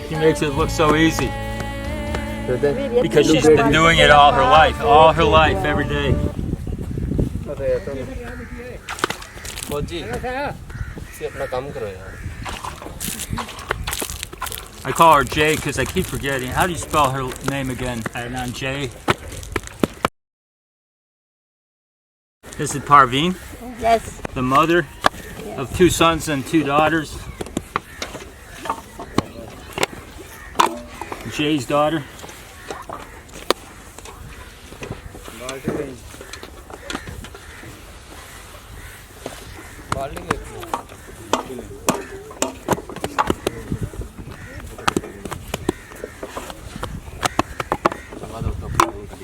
She makes it look so easy. Because she's been doing it all her life, every day. I call her Jay because I keep forgetting. How do you spell her name again? Adnan Jay. This is Parveen? Yes. The mother of 2 sons and 2 daughters. Jay's daughter.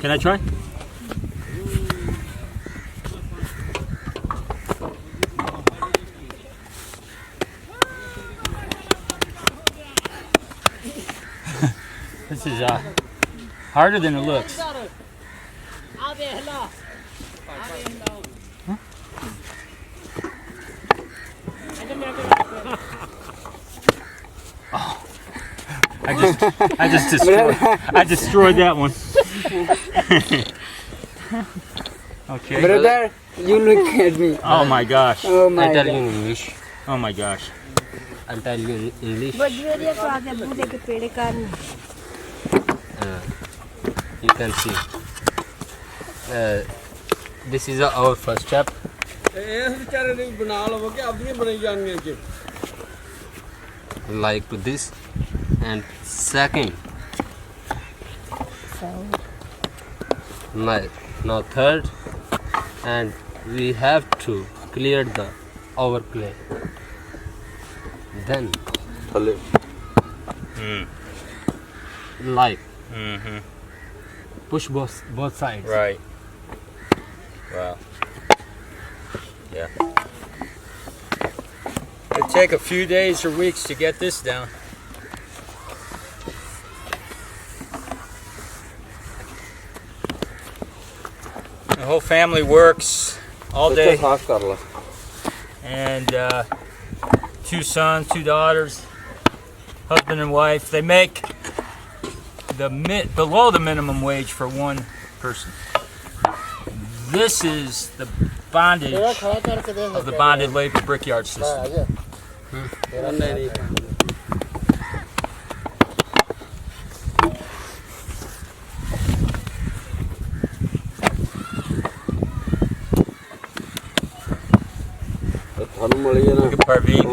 Can I try? This is harder than it looks. Oh, I destroyed that one. Okay. Brother, you look at me. Oh my gosh. Oh my I tell you God. in English. Oh my gosh. I'll tell you in English. You can see. This is our first step. Like to this, and second. Now third, and we have to clear the overplay. Then like push both sides. Right. Wow. Yeah. It'd take a few days or weeks to get this down. The whole family works all day. And 2 sons, 2 daughters, husband and wife. They make below the minimum wage for one person. This is the bondage of the bonded labor brickyard system. Look at Parveen.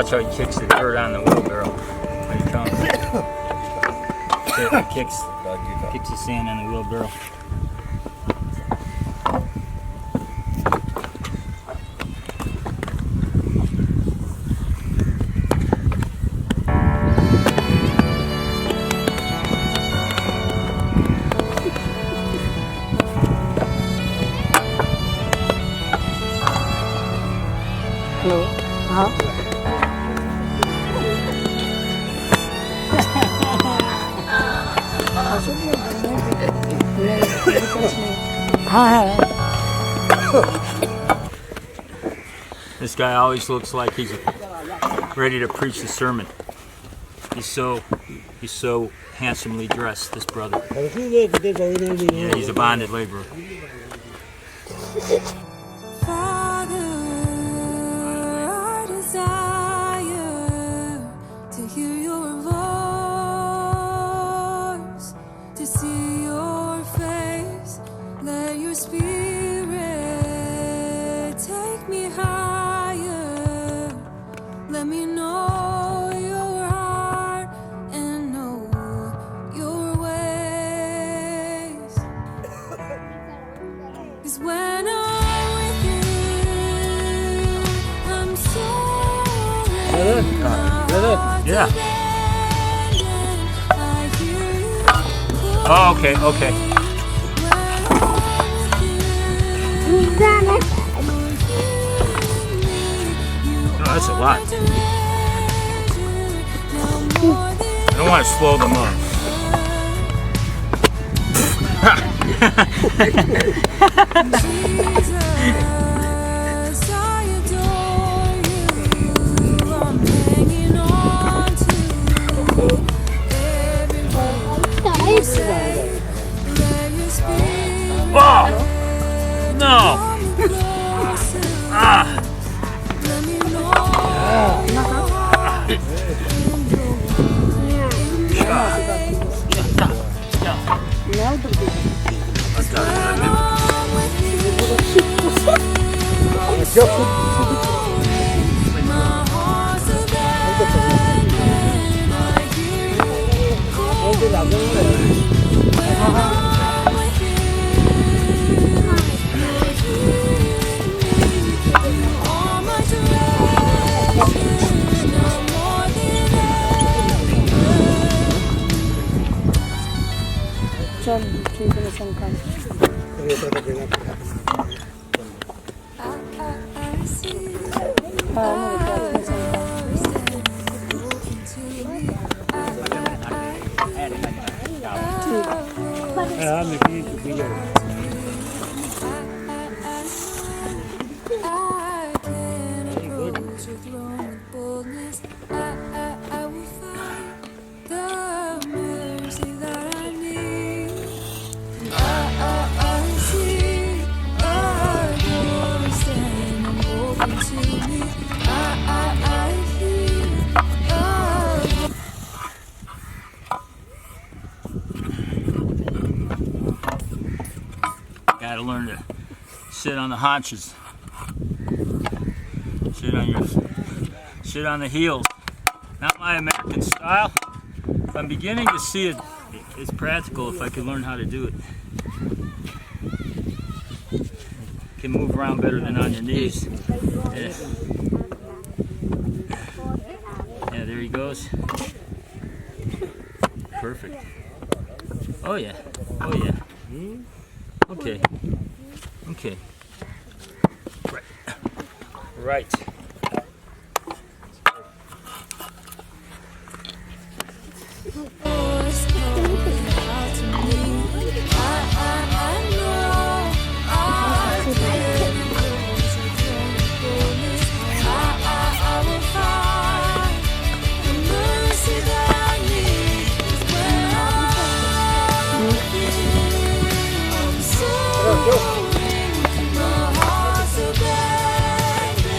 Watch how he kicks the dirt on the wheelbarrow when he comes. He kicks the sand on the wheelbarrow. Hello. This guy always looks like he's ready to preach the sermon. He's so handsomely dressed, this brother. Yeah, he's a bonded laborer. Father, I desire to hear your voice, to see your face. Let your spirit take me higher. Let me know your heart and know your ways. 'Cause when I'm with you, I'm so Yeah. I hear you. Oh, okay, okay. Oh, that's a lot. I don't want to slow them up. Jesus, I adore you. I'm hanging on to every word you say. Let your spirit Oh! No! draw me closer. Ah! Let me know your heart and चल ठीक है संकाल हाँ मेरे I can approach your throne with boldness. I will find the mercy that I need. I see a door standing open to me. I hear a Gotta learn to sit on the haunches. Sit on the heels. Not my American style. I'm beginning to see it. It's practical if I could learn how to do it. Can move around better than on your knees. Yeah, yeah, there he goes. Perfect. Oh yeah. Oh yeah. Okay. Okay. Right. Right. voice calling out to me. I know I can approach your throne with boldness. I will find the mercy that I need. 'Cause when I'm with you, I'm so my heart's abandoned.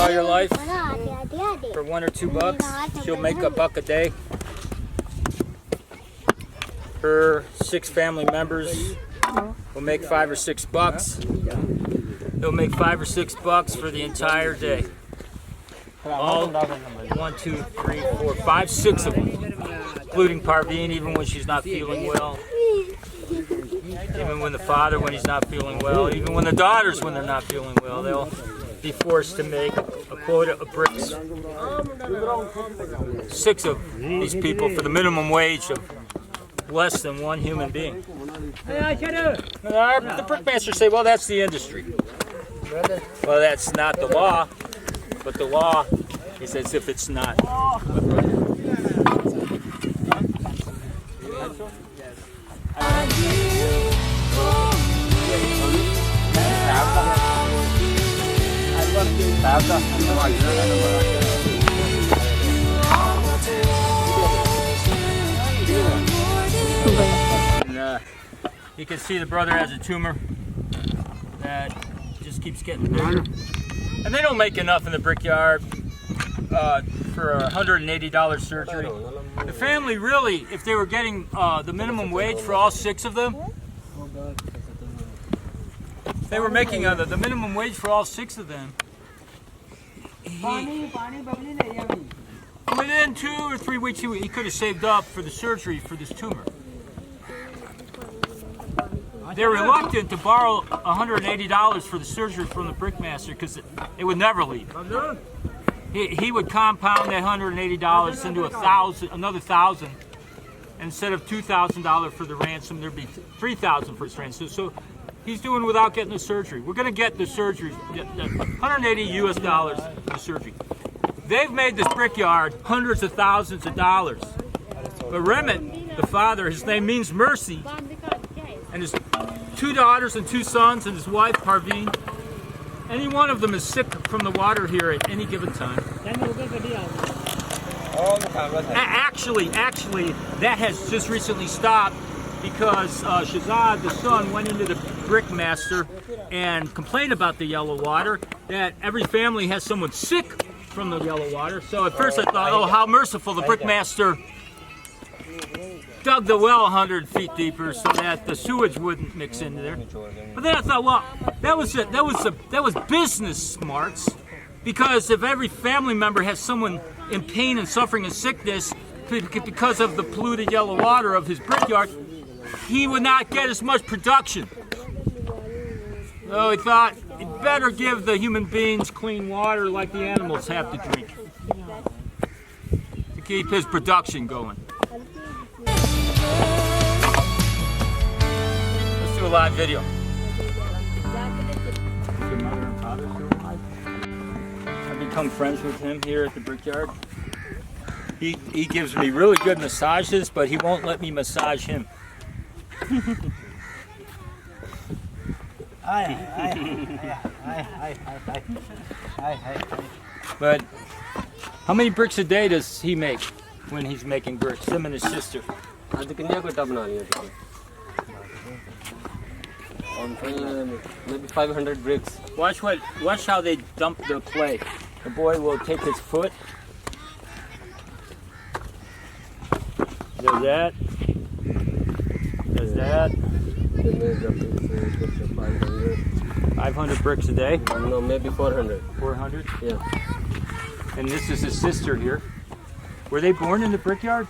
all your life for $1 or $2. She'll make $1 a day. Her 6 family members will make $5 or $6. They'll make $5 or $6 for the entire day. All 1, 2, 3, 4, 5, 6 of them, including Parveen, even when she's not feeling well. Even when the father, when he's not feeling well, even when the daughters, when they're not feeling well, they'll be forced to make a quota of bricks. 6 of these people for the minimum wage of less than 1 human being. The brickmasters say, well, that's the industry. Well, that's not the law, but the law is as if it's not. And, you can see the brother has a tumor that just keeps getting bigger. And they don't make enough in the brickyard for a $180 surgery. The family really, if they were getting the minimum wage for all 6 of them, if they were making the minimum wage for all 6 of them, within 2 or 3 weeks he could have saved up for the surgery for this tumor. They're reluctant to borrow $180 for the surgery from the brickmaster because it would never leave. He would compound that $180 into another $1,000. Instead of $2,000 for the ransom, there'd be $3,000 for his ransom. So he's doing without getting the surgery. We're going to get the surgery, $180 US for the surgery. They've made this brickyard hundreds of thousands of dollars. But Remit, the father, his name means mercy, and his 2 daughters and 2 sons and his wife Parveen, any one of them is sick from the water here at any given time. Actually, that has just recently stopped because Shahazad, the son, went into the brickmaster and complained about the yellow water, that every family has someone sick from the yellow water. So at first I thought, oh, how merciful, the brickmaster dug the well 100 feet deeper so that the sewage wouldn't mix into there. But then I thought, well, that was business smarts, because if every family member has someone in pain and suffering and sickness because of the polluted yellow water of his brickyard, he would not get as much production. So he thought he'd better give the human beings clean water like the animals have to drink to keep his production going. Let's do a live video. Your mother and father still alive? I've become friends with him here at the brickyard. He gives me really good massages, but he won't let me massage him. But how many bricks a day does he make when he's making bricks? Him and his sister. Maybe 500 bricks. Watch how they dump the clay. The boy will take his foot. Does that. Does that. 500 bricks a day? No, maybe 400. 400? Yeah. And this is his sister here. Were they born in the brickyard?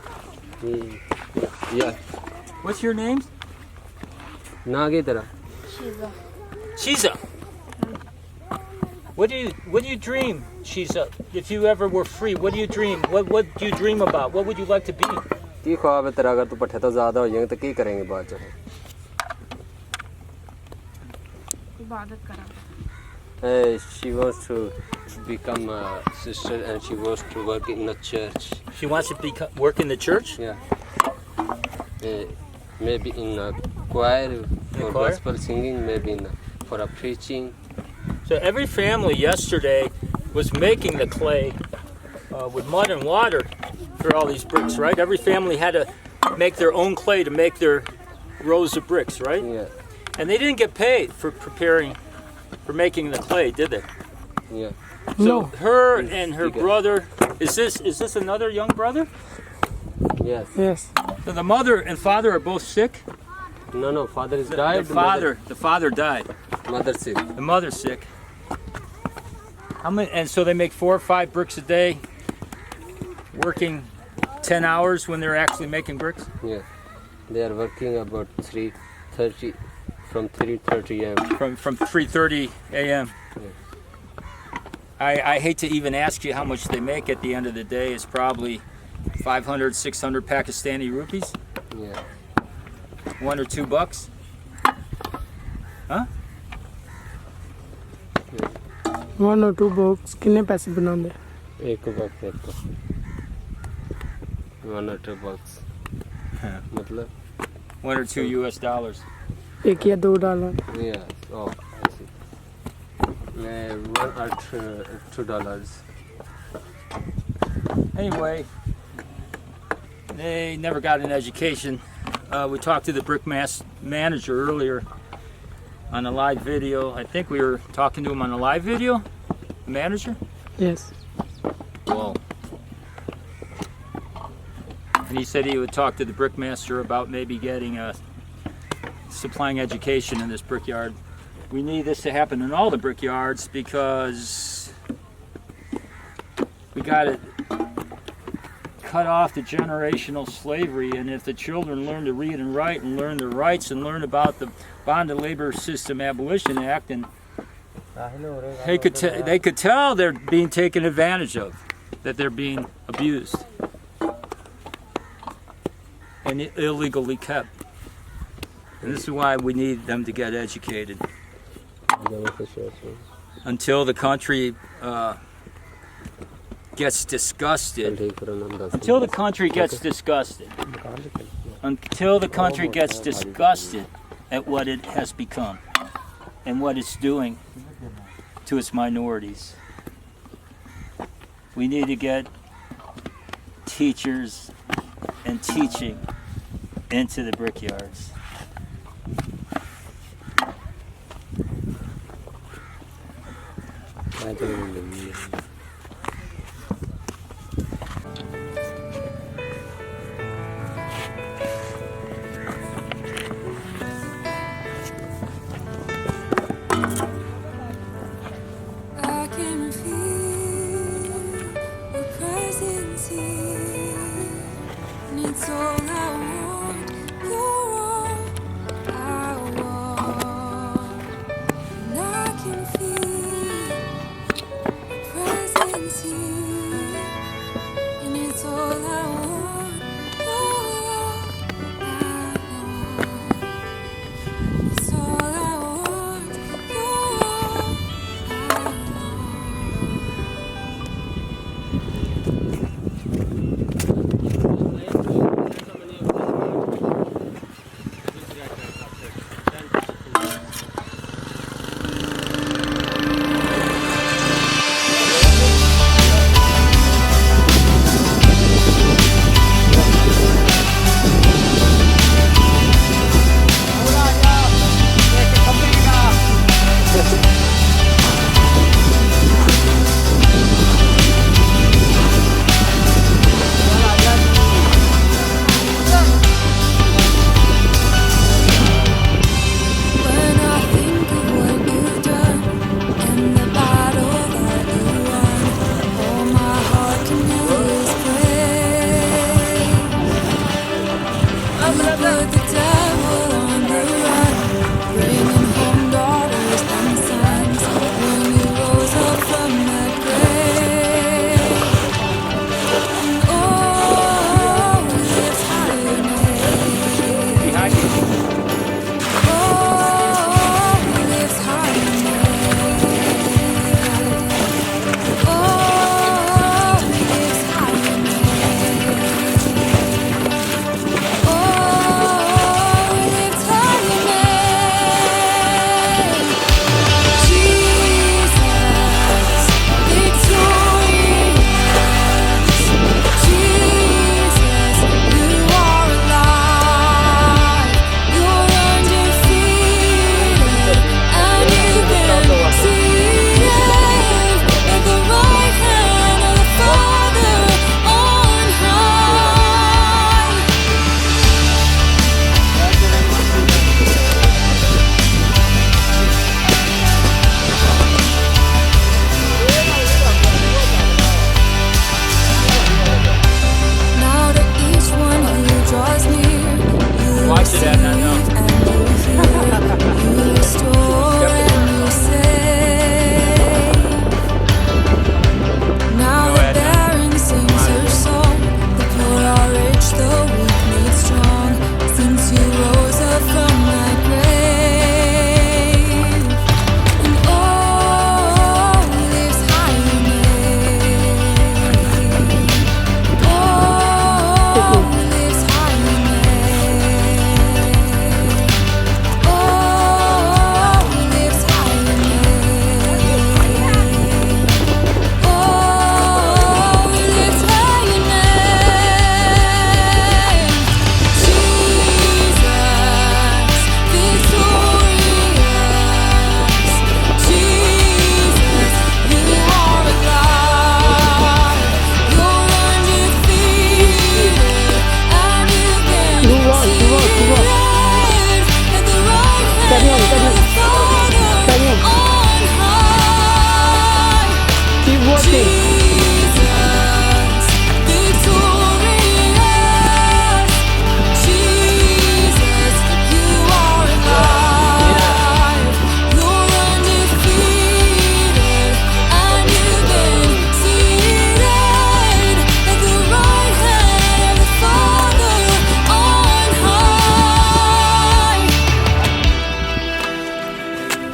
Yeah. What's your name? Nagitara. Shiza. What do you dream, Shiza? If you ever were free, what do you dream? What do you dream about? What would you like to be? की ख्वाब है तेरा अगर तू पढ़े तो ज़्यादा हो जाएंगे तो क्या करेंगे बाद जो है इबादत करा she wants to become a sister and she wants to work in the church. She wants to work in the church? Yeah. Maybe in a choir for gospel singing, maybe for a preaching. So every family yesterday was making the clay with mud and water for all these bricks, right? Every family had to make their own clay to make their rows of bricks, right? Yeah. And they didn't get paid for making the clay, did they? Yeah. So No. her and her Bigger. brother. Is this another young brother? Yes. Yes. So the mother and father are both sick. No, father is died. The father died. Mother sick. The mother's sick. How many? And so they make 4 or 5 bricks a day, working 10 hours when they're actually making bricks. Yeah. They are working about 3:30 from 3:30 a.m. From 3:30 a.m. I hate to even ask you how much they make at the end of the day. It's probably 500, 600 Pakistani rupees. Yeah. $1 or $2. Huh? 1 or 2 bucks कितने पैसे बनाते हैं? एक buck एक को 1 or 2 bucks. मतलब 1 or 2 US dollars. $1 या $2. yeah. Oh, I see. 1 or $2. Anyway, they never got an education. We talked to the brick manager earlier on a live video. I think we were talking to him on a live video, the manager. Yes. Whoa. And he said he would talk to the brickmaster about maybe getting supplying education in this brickyard. We need this to happen in all the brickyards because we got to cut off the generational slavery, and if the children learn to read and write and learn their rights and learn about the Bonded Labor System Abolition Act, and they could tell they're being taken advantage of, that they're being abused and illegally kept. And this is why we need them to get educated. Until the country gets disgusted. Until the country gets disgusted. Until the country gets disgusted at what it has become and what it's doing to its minorities. We need to get teachers and teaching into the brickyards. I can feel your presence here, and it's all I want. You're all I want, and I can feel your presence.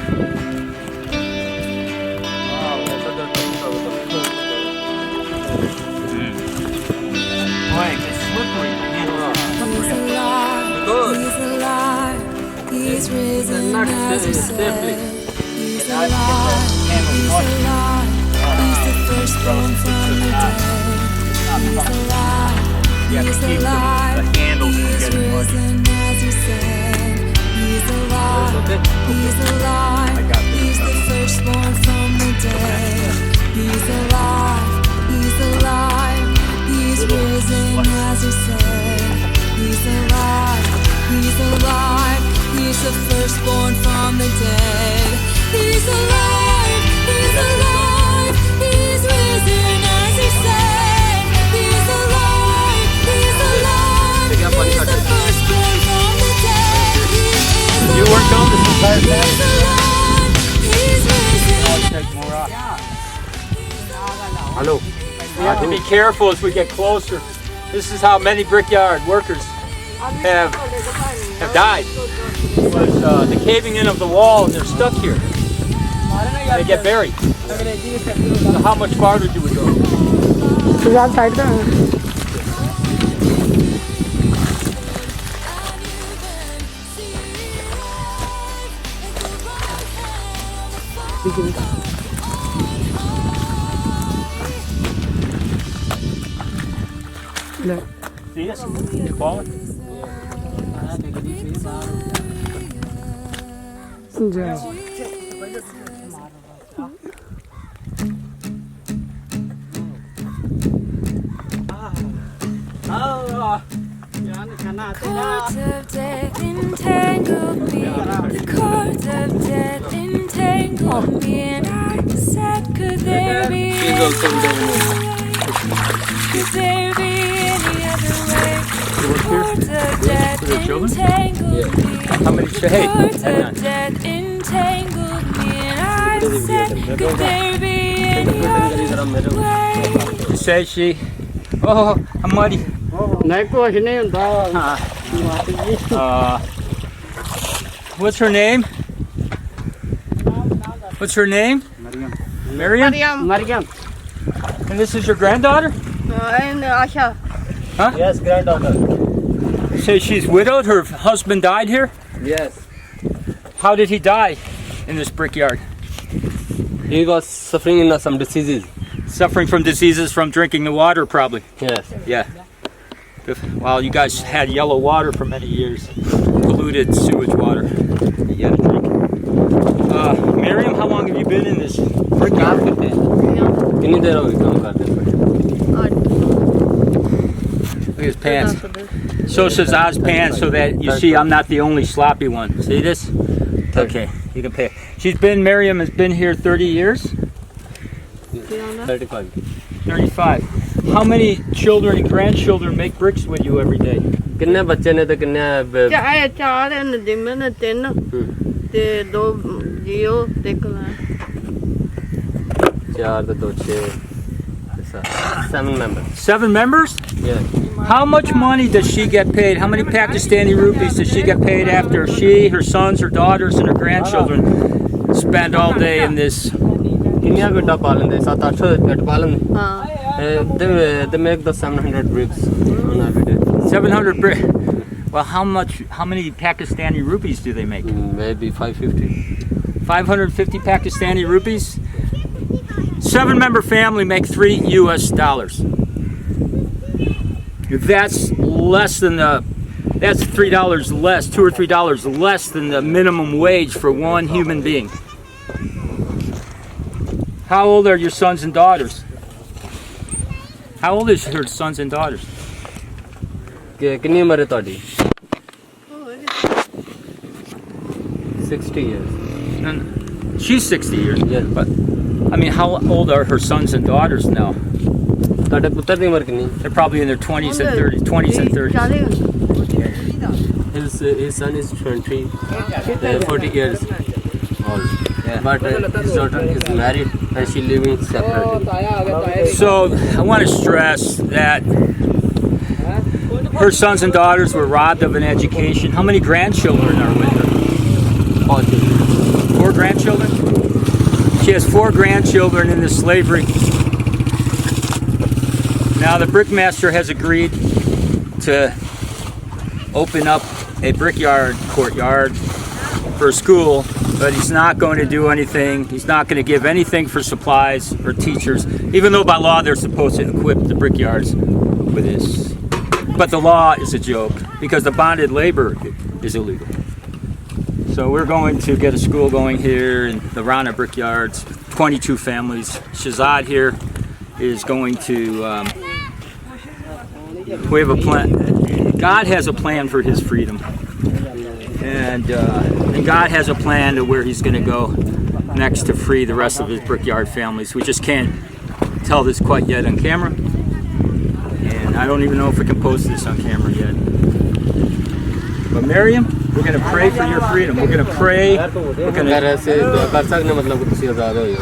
Boy, it's slippery. The handle's He's slippery. alive, he's alive, he's risen as he said. He's alive, he's alive, he's the firstborn from the dead. He's alive, he's alive, he's risen as he said. He's alive, he's alive, he's the firstborn from the dead. He's alive, he's alive, he's risen as he said. He's alive, he's alive, he's the firstborn from the dead. He's alive, he's alive, he's risen as he said. He's alive, he's alive, he's the firstborn from the dead. You worked on this entire He's alive, he's risen. Take more off. Hello. We have to be careful as we get closer. This is how many brickyard workers have died. Was the caving in of the wall, and they're stuck here. They get buried. So how much farther do we go? Shahazad side का ले See this? You fall it? जाओ Cords of death entangled me. The cords of death entangled me, and I said, could there be any other way? Could there be any other way? Cords of death entangled me. How many say? Cords of death entangled me, and I said, could there be any other way? Say she. Oh, I'm muddy. नहीं कुछ नहीं होता What's her name? What's her name? Miriam. Maryam And this is your granddaughter? Asha Yes, granddaughter. Say she's widowed. Her husband died here. Yes. How did he die in this brickyard? He was suffering in some diseases. Suffering from diseases from drinking the water, probably. Yes. Yeah. Well, you guys had yellow water for many years, polluted sewage water. You had to drink. Miriam, how long have you been in this brickyard? कितनी देर हो गई काम करते हैं? Look at his pants. So Shahazad's pants, so that you see I'm not the only sloppy one. See this? Okay, you can pay. Miriam has been here 30 years? 35. 35. How many children and grandchildren make bricks with you every day? कितने बच्चे ने तो कितने चार नदीमे ने तीन ते दो जियो ते कला 4 तो 2 6 7 members. 7 members? Yeah. How much money does she get paid? How many Pakistani rupees does she get paid after she, her sons, her daughters, and her grandchildren spend all day in this? कितने बेटा पालन दे 7-8 बेटा पालन they make the 700 bricks on every day. 700 brick. Well, how many Pakistani rupees do they make? Maybe 550. 550 Pakistani rupees? 7-member family make $3 US. That's less than that's $3 less, $2 or $3 less than the minimum wage for one human being. How old are your sons and daughters? How old is your sons and daughters? कितनी उम्र है ਤੁਹਾਡੀ? 60 years. And she's 60 years. Yes. But I mean, how old are her sons and daughters now? ਤੁਹਾਡੇ ਪੁੱਤਰ ਦੀ ਉਮਰ ਕਿੰਨੀ? They're probably in their 20s and 30s. 20s and 30s. His son is 40 years old. Yeah. But his daughter is married and she living separately. So I want to stress that her sons and daughters were robbed of an education. How many grandchildren are with her? 4 children. 4 grandchildren? She has 4 grandchildren in this slavery. Now the brickmaster has agreed to open up a brickyard courtyard for a school, but he's not going to do anything. He's not going to give anything for supplies or teachers, even though by law they're supposed to equip the brickyards with this. But the law is a joke because the bonded labor is illegal. So we're going to get a school going here in the Rana brickyards, 22 families. Shahazad here is going to, we have a plan. God has a plan for his freedom. And God has a plan to where he's going to go next to free the rest of his brickyard families. We just can't tell this quite yet on camera. And I don't even know if we can post this on camera yet. But Miriam, we're going to pray for your freedom. We're going to pray. We're going to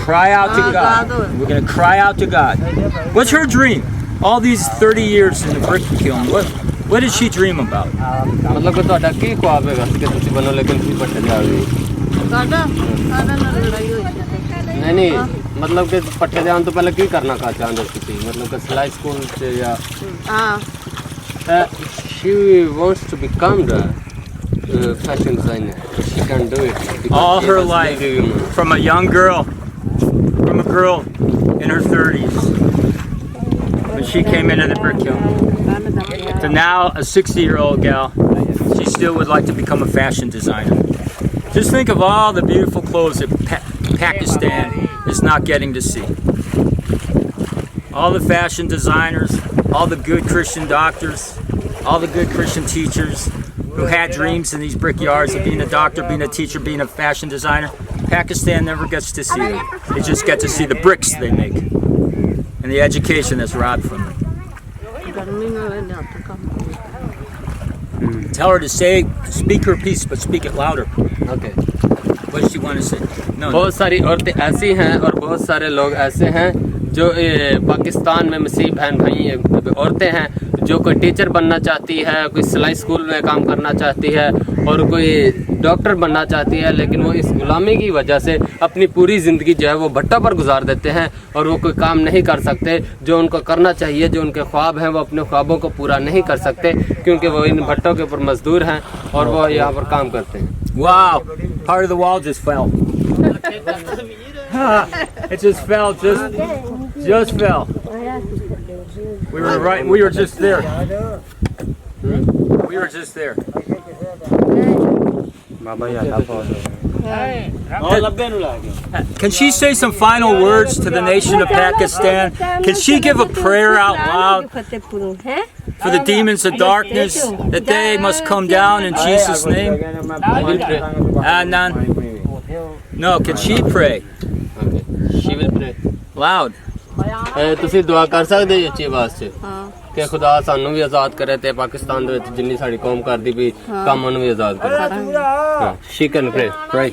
cry out to God. We're going to cry out to God. What's her dream? All these 30 years in the brick kiln, what did she dream about? नहीं मतलब कि पट्टे जान तो पहले की करना का चाहते थी मतलब कि सिलाई स्कूल से या she wants to become the fashion designer. She can do it all her life, from a young girl, from a girl in her 30s when she came into the brick kiln to now a 60-year-old gal. She still would like to become a fashion designer. Just think of all the beautiful clothes that Pakistan is not getting to see. All the fashion designers, all the good Christian doctors, all the good Christian teachers who had dreams in these brickyards of being a doctor, being a teacher, being a fashion designer. Pakistan never gets to see them. They just get to see the bricks they make and the education that's robbed from them. Tell her to speak her piece, but speak it louder. Okay. What does she want to say? No. बहुत सारी औरतें ऐसी हैं और बहुत सारे लोग ऐसे हैं जो पाकिस्तान में मसीह बहन भाई औरतें हैं जो कोई टीचर बनना चाहती है, कोई सिलाई स्कूल में काम करना चाहती है और कोई डॉक्टर बनना चाहती है, लेकिन वो इस गुलामी की वजह से अपनी पूरी ज़िंदगी जो है वो भट्टों पर गुजार देते हैं और वो कोई काम नहीं कर सकते जो उनको करना चाहिए। जो उनके ख्वाब हैं वो अपने ख्वाबों को पूरा नहीं कर सकते क्योंकि वो इन भट्टों के ऊपर मजदूर हैं और वो यहाँ पर काम करते हैं। Wow, part of the wall just fell. It just fell, just fell. We were just there. We were just there. Can she say some final words to the nation of Pakistan? Can she give a prayer out loud for the demons of darkness that they must come down in Jesus' name? Adnan? No, can she pray? She will pray. Loud. ਤੁਸੀਂ ਦੁਆ ਕਰ ਸਕਦੇ ਹੋ ਅੱਛੀ ਵਾਸਤੇ ਕਿ ਖੁਦਾ ਸਾਨੂੰ ਵੀ ਆਜ਼ਾਦ ਕਰੇ ਤੇ ਪਾਕਿਸਤਾਨ ਦੇ ਵਿੱਚ ਜਿੰਨੀ ਸਾਡੀ ਕੌਮ ਕਰਦੀ ਵੀ ਕੰਮ ਨੂੰ ਵੀ ਆਜ਼ਾਦ ਕਰੇ। ਹਾਂ she can pray. Pray.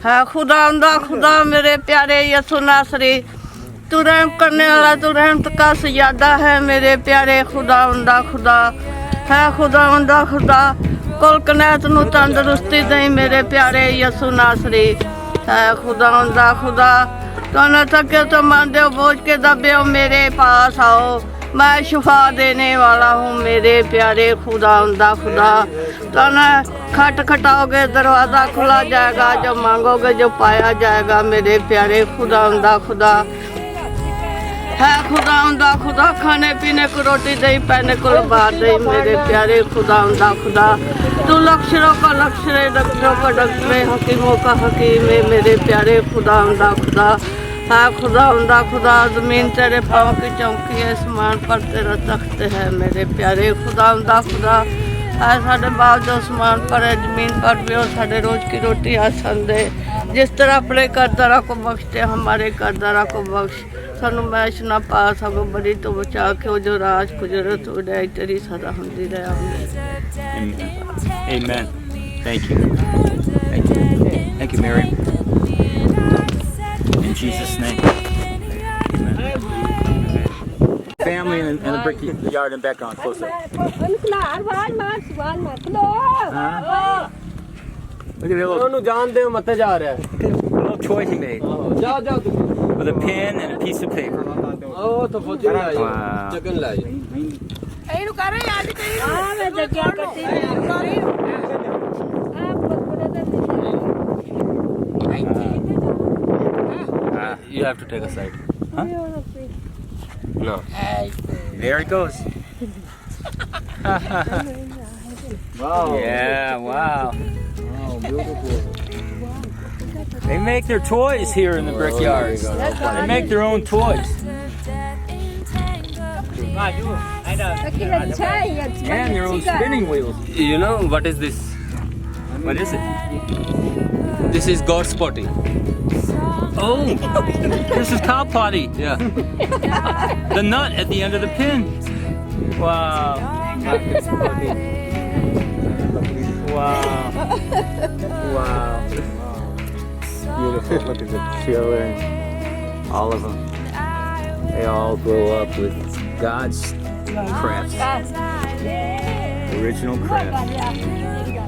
है खुदा खुदा मेरे प्यारे यसु नासरी तू रहम करने वाला तू रहमत का सयादा है मेरे प्यारे खुदा है खुदा कुल कनैत नू तंदुरुस्ती दई मेरे प्यारे यसु नासरी है खुदा कहना थके तो मानते हो बोझ के दबे हो मेरे पास आओ मैं शिफा देने वाला हूँ मेरे प्यारे खुदा कहना खट खटाओगे दरवाज़ा खुला जाएगा जो मांगोगे जो पाया जाएगा मेरे प्यारे खुदा है खुदा खाने पीने को रोटी दई पहने को लबार दई मेरे प्यारे खुदा तू लक्षणों का लक्षण डॉक्टरों का डॉक्टर हकीमों का हकीम है मेरे प्यारे खुदा है खुदा ज़मीन तेरे पाँव की चौकी है आसमान पर तेरा तख्त है मेरे प्यारे खुदा है साढ़े बाप जो आसमान पर है ज़मीन पर भी हो साढ़े रोज़ की रोटी आसन दे जिस तरह अपने करदारा को बख्शते हमारे करदारा को बख्श सानू मैश ना पा सको बड़ी तो बचा के जो राज गुजरत हो जाए तेरी सदा होंदी रहे। Amen. Thank you, Mary. In Jesus' name. Amen. Family and the brick yard in the background, close up. Look at the little, ਉਹਨੂੰ ਜਾਣਦੇ ਹੋ ਮੱਤੇ ਜਾ ਰਿਹਾ little toy he made ਜਾ ਜਾ ਤੂੰ with a pen and a piece of paper. ਉਹ ਤਾਂ ਫੌਜੀ ਲਾਈ Wow. ਚਕਨ ਲਾਈ ਇਹਨੂੰ ਕਰ ਯਾਦ ਕਰੀ ਆ ਮੈਂ ਜੱਗਿਆ ਕੱਟੀ You have to take a side. Huh? No. There it goes. Wow. Yeah, wow. Wow, beautiful. They make their toys here in the brickyards. They make their own toys. And their own spinning wheels. You know what is this? What is it? This is God's potty. Oh, this is cow potty. Yeah. The nut at the end of the pin. Wow. Wow. Wow. Beautiful. Look at the children. All of them. They all grow up with God's crafts. Original crafts. Hallelujah.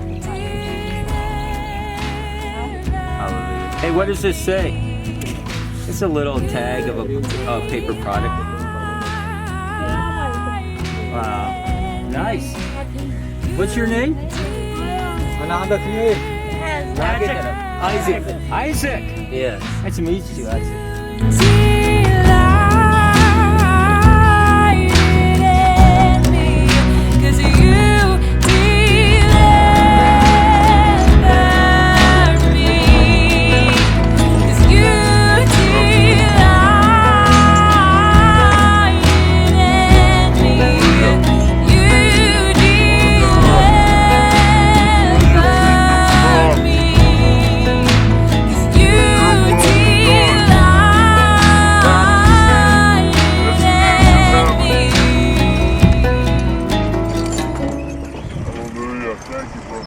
Hey, what does this say? It's a little tag of a paper product. Wow. Nice. What's your name? Isaac. Isaac. Yes. Nice to meet you, Isaac.